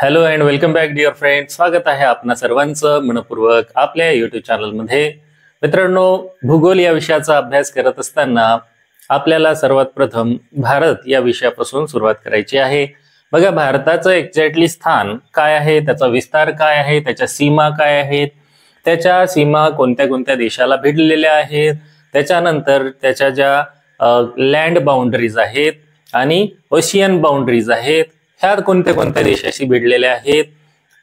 Hello and welcome back dear friend. स्वागत आहे आपणा सर्वांचं मनपूर्वक आपल्या युट्यूब चॅनलमध्ये. मित्रांनो, भूगोल या विषयाचा अभ्यास करत असताना आपल्याला सर्वात प्रथम भारत या विषयापासून सुरुवात करायची आहे. बघा, भारताचं एक्झॅक्टली स्थान काय आहे, त्याचा विस्तार काय आहे, त्याच्या सीमा काय आहेत, त्याच्या सीमा कोणत्या कोणत्या देशाला भिडलेल्या आहेत, त्याच्यानंतर त्याच्या ज्या लँड बाउंड्रीज आहेत आणि ओशियन बाउंड्रीज आहेत, ह्या कोणत्या कोणत्या देशाशी भिडलेल्या आहेत,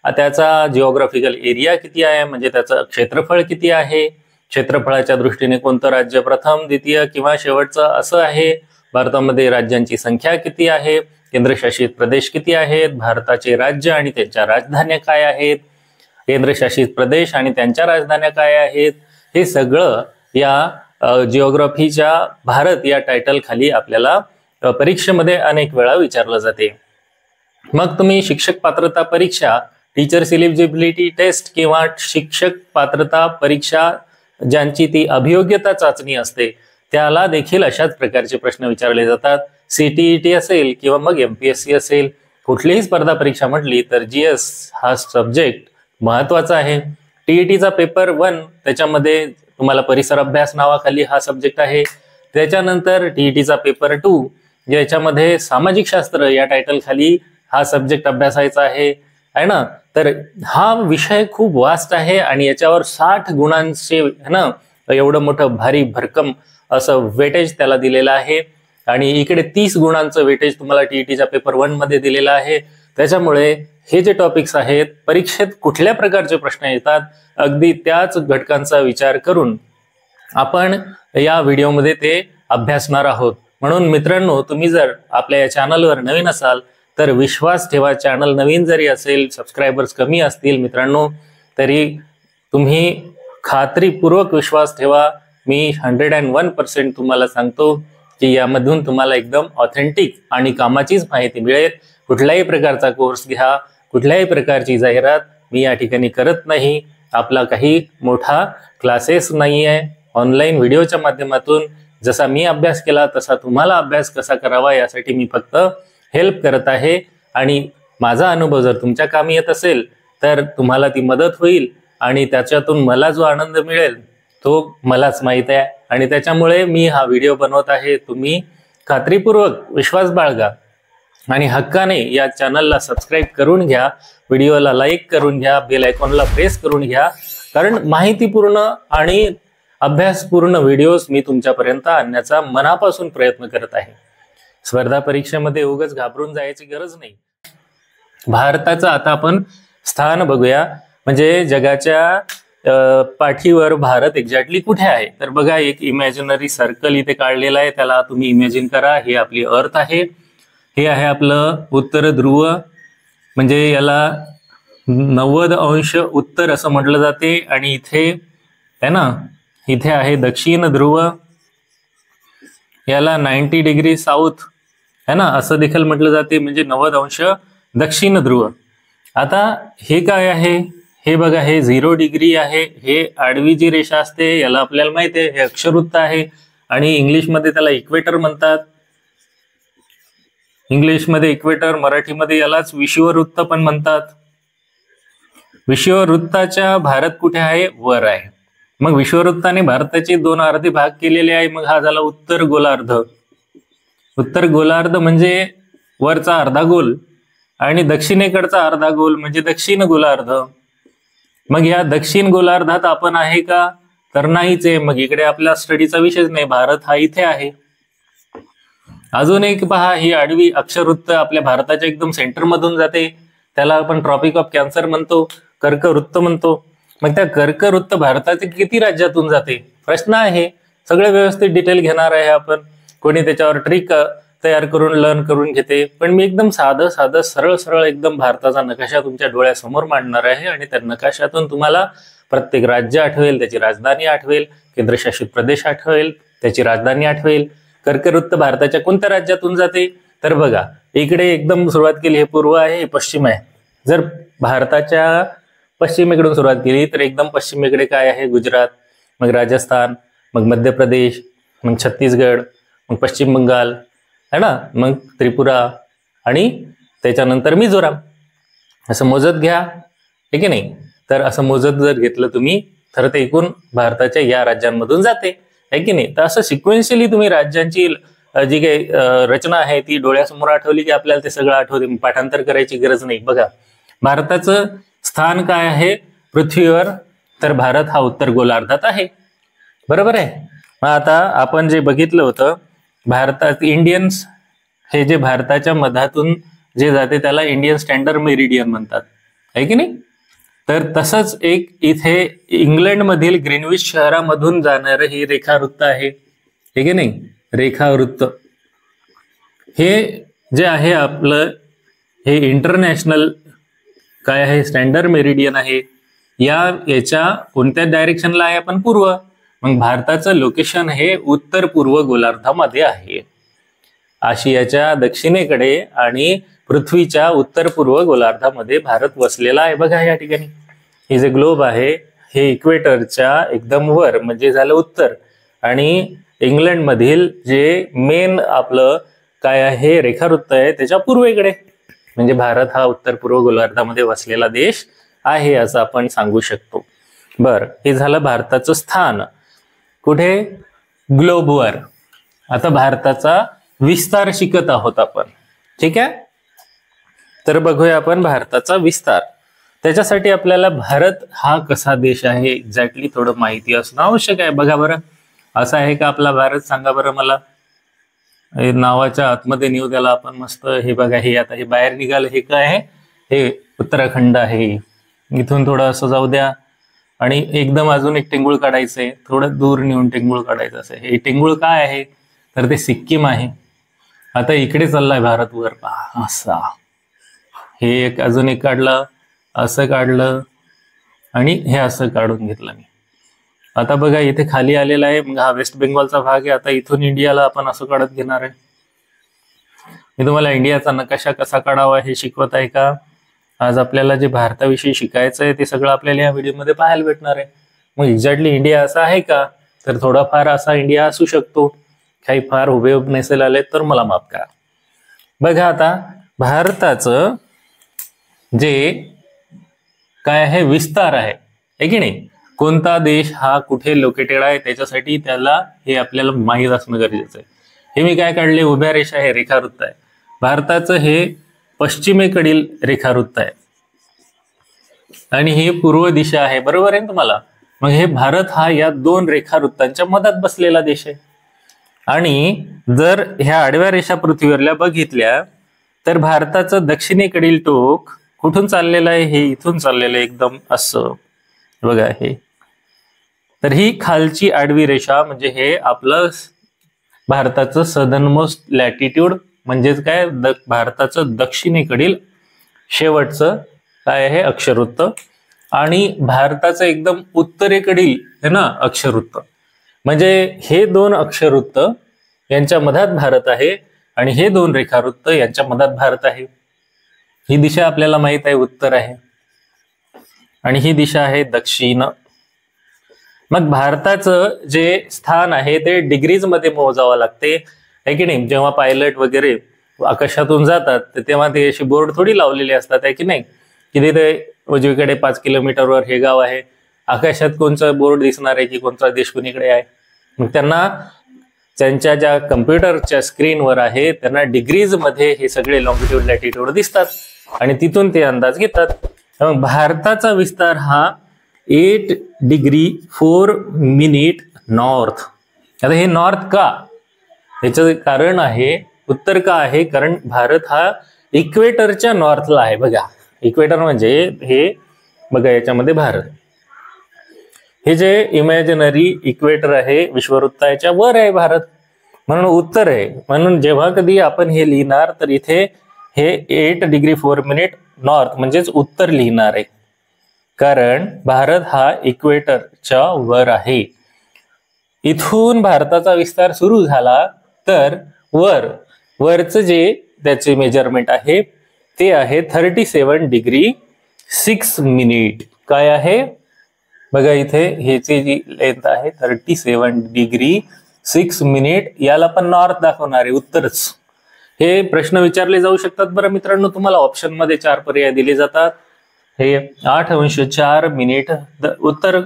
त्याचा जिओग्राफिकल एरिया किती आहे, म्हणजे त्याचं क्षेत्रफळ किती आहे, क्षेत्रफळाच्या दृष्टीने कोणतं राज्य प्रथम, द्वितीय किंवा शेवटचं असं आहे, भारतामध्ये राज्यांची संख्या किती आहे, केंद्रशासित प्रदेश किती आहेत, भारताचे राज्य आणि त्यांच्या राजधान्या काय आहेत, केंद्रशासित प्रदेश आणि त्यांच्या राजधान्या काय आहेत, हे सगळं या जिओग्राफीच्या भारत या टायटल खाली आपल्याला परीक्षेमध्ये अनेक वेळा विचारलं जाते. मग तुम्ही शिक्षक पात्रता परीक्षा, टीचर्स एलिजिबिलिटी टेस्ट किंवा शिक्षक पात्रता परीक्षा ज्यांची ती अभियोग्यता चाचणी असते त्याला देखील अशाच प्रकारचे प्रश्न विचारले जातात. CTET असेल किंवा मग MPSC असेल, कुठलीही स्पर्धा परीक्षा म्हटली तर GS हा सब्जेक्ट महत्वाचा आहे. TETचा पेपर 1 त्याच्यामध्ये तुम्हाला परिसर अभ्यास नावाखाली हा सब्जेक्ट आहे. त्याच्यानंतर TETचा पेपर 2 ज्याच्यामध्ये सामाजिक शास्त्र या टायटल खाली हा सब्जेक्ट अभ्यासायचा आहे ना. तर हा विषय खूप वास्ट आहे आणि याच्यावर 60 गुणांचे ना एवढं मोठं भारी भरकम असं वेटेज त्याला दिलेलं आहे आणि इकडे 30 गुणांचं वेटेज तुम्हाला TETच्या पेपर 1 मध्ये दिलेलं आहे. त्याच्यामुळे हे जे टॉपिक्स आहेत, परीक्षेत कुठल्या प्रकारचे प्रश्न येतात, अगदी त्याच घटकांचा विचार करून आपण या व्हिडिओमध्ये ते अभ्यासणार आहोत. म्हणून मित्रांनो, तुम्ही जर आपल्या या चॅनलवर नवीन असाल तर विश्वास ठेवा. चॅनल नवीन जरी असेल, सबस्क्रायबर्स कमी असतील मित्रांनो, तरी तुम्ही खात्रीपूर्वक विश्वास ठेवा. मी 101% तुम्हाला सांगतो की यामधून तुम्हाला एकदम ऑथेंटिक आणि कामाचीच माहिती मिळेल. कुठल्याही प्रकारचा कोर्स घ्या, कुठल्याही प्रकारची जाहिरात मी या ठिकाणी करत नाही. आपला काही मोठा क्लासेस नाही आहे. ऑनलाईन व्हिडिओच्या माध्यमातून जसा मी अभ्यास केला तसा तुम्हाला अभ्यास कसा करावा यासाठी मी फक्त हेल्प करत आहे आणि माझा अनुभव जर तुमच्या कामी येत असेल तर तुम्हाला ती मदत होईल आणि त्याच्यातून मला जो आनंद मिळेल तो मलाच माहित आहे आणि त्याच्यामुळे मी हा व्हिडिओ बनवत आहे. तुम्ही खात्रीपूर्वक विश्वास बाळगा आणि हक्काने या चॅनलला सबस्क्राईब करून घ्या, व्हिडिओला लाईक करून घ्या, बेल आयकॉनला प्रेस करून घ्या, कारण माहितीपूर्ण आणि अभ्यासपूर्ण व्हिडिओज मी तुमच्यापर्यंत आणण्याचा मनापासून प्रयत्न करत आहे. स्पर्धा परीक्षेमध्ये उगाच घाबरून जायची गरज नाही. भारताचं आता आपण स्थान बघूया, म्हणजे जगाच्या पाठीवर भारत एक्झॅक्टली कुठे आहे. तर बघा, एक इमॅजिनरी सर्कल इथे काढलेला आहे, त्याला तुम्ही इमॅजिन करा. हे आपली अर्थ आहे, हे आहे आपलं उत्तर ध्रुव, म्हणजे याला 90 अंश उत्तर असं म्हटलं जाते आणि इथे आहे ना, इथे आहे दक्षिण ध्रुव, याला 90 डिग्री साऊथ है ना असं देखील म्हटलं जाते, म्हणजे 90 अंश दक्षिण ध्रुव. आता हे काय आहे, हे बघा, हे 0 डिग्री आहे. हे आडवी जी रेषा असते याला आपल्याला माहिती आहे, हे अक्षवृत्त आहे आणि इंग्लिशमध्ये त्याला इक्वेटर म्हणतात. इंग्लिशमध्ये इक्वेटर, मराठीमध्ये यालाच विषुववृत्त पण म्हणतात. विषुववृत्ताच्या भारत कुठे आहे, वर आहे. मग विषुववृत्ताने भारताचे 2 अर्धे भाग केलेले आहे. मग हा झाला उत्तर गोलार्ध. उत्तर गोलार्ध म्हणजे वरचा अर्धा गोल आणि दक्षिणेकडचा अर्धा गोल म्हणजे दक्षिण गोलार्ध. मग या दक्षिण गोलार्धात आपण आहे का, तर नाहीच आहे. मग इकडे आपल्या स्टडीचा विषयच नाही, भारत हा इथे आहे. अजून एक पहा, ही आडवी अक्षवृत्त आपल्या भारताच्या एकदम सेंटर मधून जाते, त्याला आपण ट्रॉपिक ऑफ कॅन्सर म्हणतो, कर्कवृत्त म्हणतो. मग त्या कर्कवृत्त भारताचे किती राज्यातून जाते प्रश्न आहे. सगळे व्यवस्थित डिटेल घेणार आहे आपण. कोणी त्याच्यावर ट्रिक तयार करून लर्न करून घेते, पण मी एकदम साधं साधं सरळ सरळ एकदम भारताचा नकाशा तुमच्या डोळ्यासमोर मांडणार आहे आणि त्या नकाशातून तुम्हाला प्रत्येक राज्य आठवेल, त्याची राजधानी आठवेल, केंद्रशासित प्रदेश आठवेल, त्याची राजधानी आठवेल. कर्कवृत्त भारताच्या कोणत्या राज्यातून जाते, तर बघा, इकडे एकदम सुरुवात केली, हे पूर्व आहे, हे पश्चिम आहे. जर भारताच्या पश्चिमेकडून सुरुवात केली तर एकदम पश्चिमेकडे काय आहे, गुजरात, मग राजस्थान, मग मध्य प्रदेश, मग छत्तीसगड, मग पश्चिम बंगाल है ना, मग त्रिपुरा आणि त्याच्यानंतर मिझोराम. असं मोजत घ्या, आहे की नाही? तर असं मोजत जर घेतलं तुम्ही तर ते एकूण भारताच्या या राज्यांमधून जाते, आहे की नाही? तर असं सिक्वेन्शियली तुम्ही राज्यांची जी काही रचना आहे ती डोळ्यासमोर आठवली की आपल्याला ते सगळं आठवते, पाठांतर करायची गरज नाही. बघा, भारताचं स्थान काय आहे पृथ्वीवर? तर भारत हा उत्तर गोलार्धात आहे, बरोबर आहे. मग आता आपण जे बघितलं होतं, भारतात इंडियन्स हे जे भारताच्या मधातून जे जाते त्याला इंडियन स्टँडर्ड मेरिडियन म्हणतात, आहे की नाही? तर तसंच एक इथे इंग्लंड मधील ग्रीनविच शहरामधून जाणारं हे रेखावृत्त आहे की नाही? रेखावृत्त हे जे आहे आपलं हे इंटरनॅशनल काय आहे? स्टँडर्ड मेरिडियन आहे. याच्या कोणत्या डायरेक्शनला आहे? आपण पूर्व. मग भारताचं लोकेशन हे उत्तर पूर्व गोलार्धामध्ये आहे, आशियाच्या दक्षिणेकडे आणि पृथ्वीच्या उत्तर पूर्व गोलार्धामध्ये भारत वसलेला आहे. बघा या ठिकाणी हे जे ग्लोब आहे हे इक्वेटरच्या एकदम वर म्हणजे झालं उत्तर, आणि इंग्लंड मधील जे मेन आपलं काय आहे रेखावृत्त आहे त्याच्या पूर्वेकडे, म्हणजे भारत हा उत्तर पूर्व गोलार्धामध्ये वसलेला देश आहे असं आपण सांगू शकतो. बर, हे झालं भारताचं स्थान कुठे? ग्लोबवर. आता भारताचा विस्तार शिकत आहोत आपण, ठीक आहे? तर बघूया आपण भारताचा विस्तार. त्याच्यासाठी आपल्याला भारत हा कसा देश आहे एक्झॅक्टली थोडं माहिती असणं आवश्यक आहे. बघा बरं, असा आहे का आपला भारत? सांगा बरं मला. नावाच्या आतमध्ये नेऊ त्याला आपण मस्त. हे बघा, हे आता हे बाहेर निघालं, हे काय आहे? हे उत्तराखंड आहे. इथून थोडं असं जाऊ द्या आणि एकदम अजून एक टेंगुळ काढायचंय, थोडं दूर नेऊन टेंगुळ काढायचं असं. हे टेंगुळ काय आहे? तर ते सिक्कीम आहे. आता इकडे चाललाय भारत वर, पहा असा. हे एक अजून एक काढलं, असं काढलं आणि हे असं काढून घेतलं मी. आता बघा इथे खाली आलेला आहे, मग हा वेस्ट बेंगॉलचा भाग आहे. आता इथून इंडियाला आपण असं काढत घेणार आहे. मी तुम्हाला इंडियाचा नकाशा कसा काढावा हे शिकवत आहे का? आज आपल्याला जे भारताविषयी शिकायचं आहे ते सगळं आपल्याला या व्हिडिओमध्ये पाहायला भेटणार आहे. मग एक्झॅक्टली इंडिया असा आहे का? तर थोडाफार असा इंडिया असू शकतो. काही फार हुबेहूब नसेल आले तर मला माफ करा. बघा आता भारताचं जे काय आहे विस्तार आहे की नाही? कोणता देश हा कुठे लोकेटेड आहे त्याच्यासाठी त्याला हे आपल्याला माहीत असणं गरजेचं आहे. हे मी काय काढले? उभ्या रेषा आहे, रेखावृत्त आहे. भारताचं हे पश्चिमेकडील रेखावृत्त आहे आणि हे पूर्व दिशा आहे, बरोबर आहे ना तुम्हाला? मग हे भारत हा या दोन रेखावृत्तांच्या मधात बसलेला देश आहे. आणि जर ह्या आडव्या रेषा पृथ्वीवरल्या बघितल्या तर भारताचं दक्षिणेकडील टोक कुठून चाललेलं आहे? हे इथून चाललेलं आहे एकदम असं, बघा हे. तर ही खालची आडवी रेषा म्हणजे हे आपलं भारताचं सदर्न मोस्ट लॅटिट्यूड, म्हणजेच काय? भारताचं दक्षिणेकडील शेवटचं काय आहे अक्षरवृत्त, आणि भारताचं एकदम उत्तरेकडील है ना अक्षरवृत्त. म्हणजे हे दोन अक्षरवृत्त यांच्या मधात भारत आहे आणि हे दोन रेखावृत्त यांच्या मधात भारत आहे. ही दिशा आपल्याला माहित आहे उत्तर आहे आणि ही दिशा आहे दक्षिण. मग भारताचं जे स्थान आहे ते डिग्रीज मध्ये मोजावं लागते, आहे की नाही? जेव्हा पायलट वगैरे आकाशातून जातात तर तेव्हा ते असे बोर्ड थोडी लावलेले असतात, आहे की नाही? की तिथे उजवीकडे 5 किलोमीटरवर हे गाव आहे. आकाशात कोणचा बोर्ड दिसणार आहे की कोणता देश कुणीकडे आहे? मग त्यांना त्यांच्या ज्या कम्प्युटरच्या स्क्रीनवर आहे त्यांना डिग्रीज मध्ये हे सगळे लॉंगिट्यूड लॅटिट्यूड दिसतात आणि तिथून ते अंदाज घेतात. मग भारताचा विस्तार हा 8 डिग्री 4 मिनिट नॉर्थ. आता हे नॉर्थ का? याचं कारण आहे, उत्तर का आहे? कारण भारत हा इक्वेटरच्या नॉर्थला आहे. बघा इक्वेटर म्हणजे हे बघा याच्यामध्ये भारत, हे जे इमॅजिनरी इक्वेटर आहे विश्ववृत्ताच्या वर आहे भारत, म्हणून उत्तर आहे. म्हणून जेव्हा कधी आपण हे लिहिणार तर इथे हे 8 डिग्री 4 मिनिट नॉर्थ म्हणजेच उत्तर लिहिणार आहे, कारण भारत हा इक्वेटरच्या वर आहे. इथून भारताचा विस्तार सुरू झाला तर वरचं जे त्याचे मेजरमेंट आहे ते आहे 37 डिग्री 6 मिनिट. काय आहे? बघा इथे ह्याची जी लेंथ आहे 37 डिग्री 6 मिनिट. याला पण नॉर्थ दाखवणार आहे, उत्तरच. हे प्रश्न विचारले जाऊ शकतात बरं मित्रांनो. तुम्हाला ऑप्शन मध्ये 4 पर्याय दिले जातात. हे 8 अंश 4 मिनिट उत्तर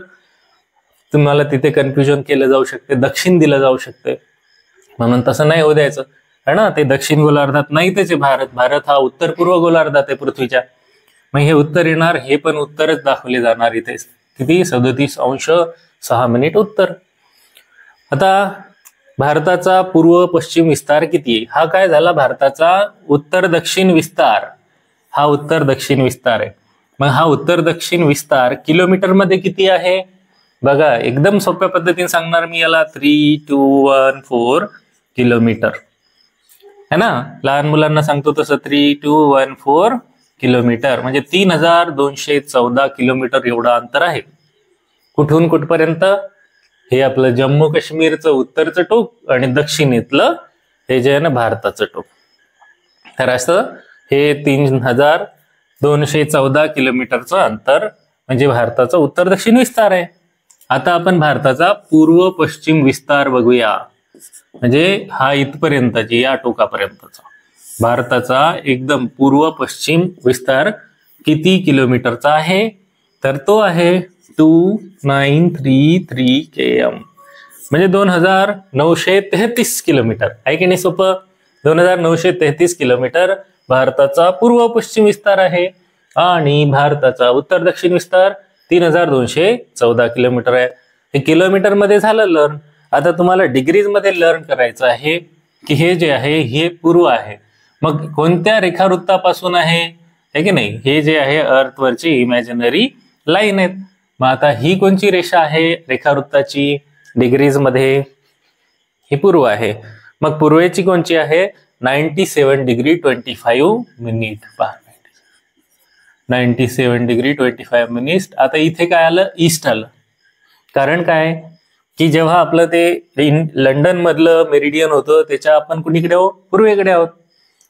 तुम्हाला तिथे कन्फ्युजन केलं जाऊ शकते, दक्षिण दिलं जाऊ शकते, म्हणून तसं नाही होऊ द्यायचं है ना. ते दक्षिण गोलार्धात नाही त्याचे भारत हा उत्तर पूर्व गोलार्धात आहे पृथ्वीच्या. मग हे उत्तर येणार, हे पण उत्तरच दाखवले जाणार इथे. किती 37 अंश 6 मिनिट उत्तर. आता भारताचा पूर्व पश्चिम विस्तार किती? हा काय झाला भारताचा उत्तर दक्षिण विस्तार. हा उत्तर दक्षिण विस्तार आहे. मग हा उत्तर दक्षिण विस्तार किलोमीटर मध्ये किती आहे बघा. एकदम सोप्या पद्धतीने सांगणार मी याला. 3214 किलोमीटर है ना. लहान मुलांना सांगतो तसं 3214 किलोमीटर म्हणजे 3214 किलोमीटर एवढं अंतर आहे. कुठून कुठपर्यंत? हे आपलं जम्मू काश्मीरचं उत्तरचं टोक आणि दक्षिणेतलं हे जे आहे ना भारताचं टोक. तर असं हे 3214 किलोमीटरचं अंतर म्हणजे भारताचा उत्तर दक्षिण विस्तार आहे. आता आपण भारताचा पूर्व पश्चिम विस्तार बघूया. म्हणजे हा इथपर्यंतची या टोकापर्यंतचा भारताचा एकदम पूर्व पश्चिम विस्तार किती किलोमीटरचा आहे? तर तो आहे 2933 km म्हणजे 2933 किलोमीटर आहे की नाही. सोपं. 2933 किलोमीटर भारताचा पूर्व पश्चिम विस्तार आहे आणि भारताचा उत्तर दक्षिण विस्तार 3214 किलोमीटर आहे. हे किलोमीटर मध्ये झालं लर्न. आता तुम्हाला डिग्रीज मध्ये लर्न करायचं आहे की हे जे आहे हे पूर्व आहे. मग कोणत्या रेखावृत्तापासून आहे की नाही. हे जे आहे अर्थवरची इमॅजिनरी लाईन आहेत. मग आता ही कोणची रेषा आहे रेखावृत्ताची डिग्रीज मध्ये? ही पूर्व आहे. मग पूर्वेची कोणची आहे? 97 डिग्री 25 मिनिट. 97 degree 25 minute. आता इथे काय आलं? ईस्ट आलं. कारण काय की जेव्हा आपलं ते लंडन मधलं मेरिडियन होतं त्याच्या आपण कुणीकडे आहोत? पूर्वेकडे आहोत.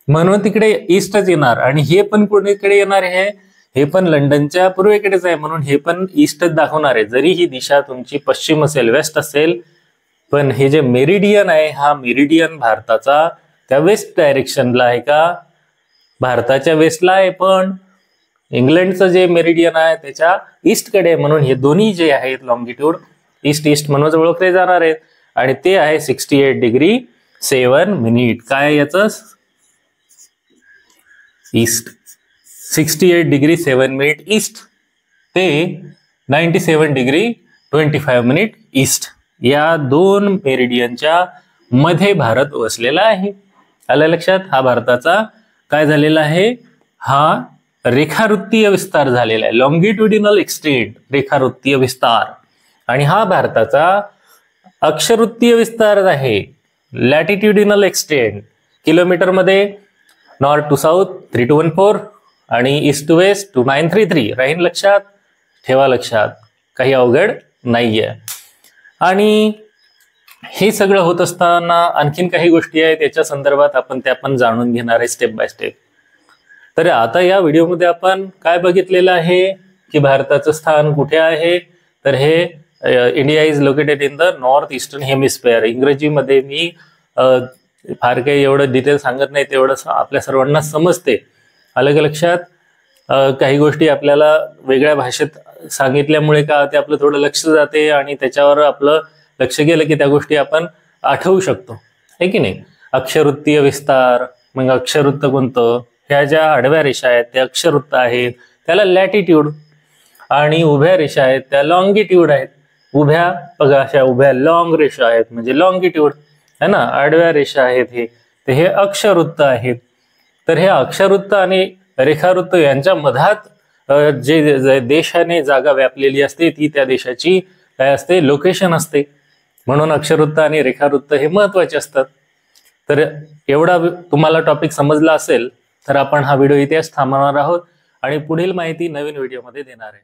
म्हणून तिकडे ईस्टच येणार. आणि हे पण कुणीकडे येणार आहे? हे पण लंडनच्या पूर्वेकडेच आहे म्हणून हे पण ईस्टच दाखवणार आहे. जरी ही दिशा तुमची पश्चिम असेल, वेस्ट असेल, पण हे जे मेरिडियन आहे हा मेरिडियन भारताचा त्या वेस्ट डायरेक्शनला आहे का? भारताच्या वेस्टला आहे. पण इंग्लंडचं जे मेरिडियन आहे त्याच्या ईस्टकडे. म्हणून हे दोन्ही जे आहेत लॉंगिट्यूड ईस्ट ईस्ट म्हणून ओळखले जाणार आहेत. आणि ते आहे 68 डिग्री 7 मिनिट. काय याचं? ईस्ट. 68 डिग्री 7 मिनिट ईस्ट ते 97 डिग्री 25 मिनिट ईस्ट. या दोन मेरिडियनच्या मध्ये भारत वसलेला आहे. आलं लक्षात? हा भारताचा काय झालेला आहे? हा रेखावृत्तीय विस्तार झालेला आहे. लॉंगिट्युडिनल एक्सटेंट रेखावृत्तीय विस्तार. आणि हा भारताचा अक्षवृत्तीय विस्तार आहे. लॅटिट्युडिनल एक्सटेंट किलोमीटर मध्ये नॉर्थ टू साऊथ 3214 आणि ईस्ट टू वेस्ट 2933. राहील लक्षात? ठेवा लक्षात. काही अवघड नाहीये. आणि हे सगळं होत असताना आणखीन काही गोष्टी आहेत याच्या संदर्भात आपण त्या पण जाणून घेणार आहे स्टेप बाय स्टेप. तर आता या व्हिडिओमध्ये आपण काय बघितलेलं आहे की भारताचं स्थान कुठे आहे? तर हे India is located in the north eastern hemisphere. इंग्रजीमध्ये मी फार काही एवढं डिटेल सांगत नाही, तेवढं आपल्या सर्वांना समजते. अलग लक्षात? काही गोष्टी आपल्याला वेगळ्या भाषेत सांगितल्यामुळे का ते आपलं थोडं लक्ष जाते आणि त्याच्यावर आपलं लक्ष गेलं की त्या गोष्टी आपण आठवू शकतो, है की नाही. अक्षवृत्तीय विस्तार. मग अक्षवृत्त कोणतं? ह्या ज्या आडव्या रेषा आहेत त्या अक्षवृत्त आहेत, त्याला लॅटिट्यूड. आणि उभ्या रेषा आहेत त्या लॉंगिट्यूड आहेत. उभ्या बघा अशा उभ्या लॉंग रेषा आहेत म्हणजे लॉंगिट्यूड है ना. आडव्या रेषा आहेत हे अक्षवृत्त आहेत. तर हे अक्षवृत्त आणि रेखावृत्त यांच्या मधात जे देशाने जागा व्यापलेली असते ती त्या देशाची काय असते? लोकेशन असते. म्हणून अक्षवृत्त आणि रेखावृत्त हे महत्वाचे असतात. तर एवढा तुम्हाला टॉपिक समजला असेल तर आपण हा व्हिडिओ इथेच थांबवणार आहोत आणि पुढील माहिती नवीन व्हिडिओमध्ये देणार आहे.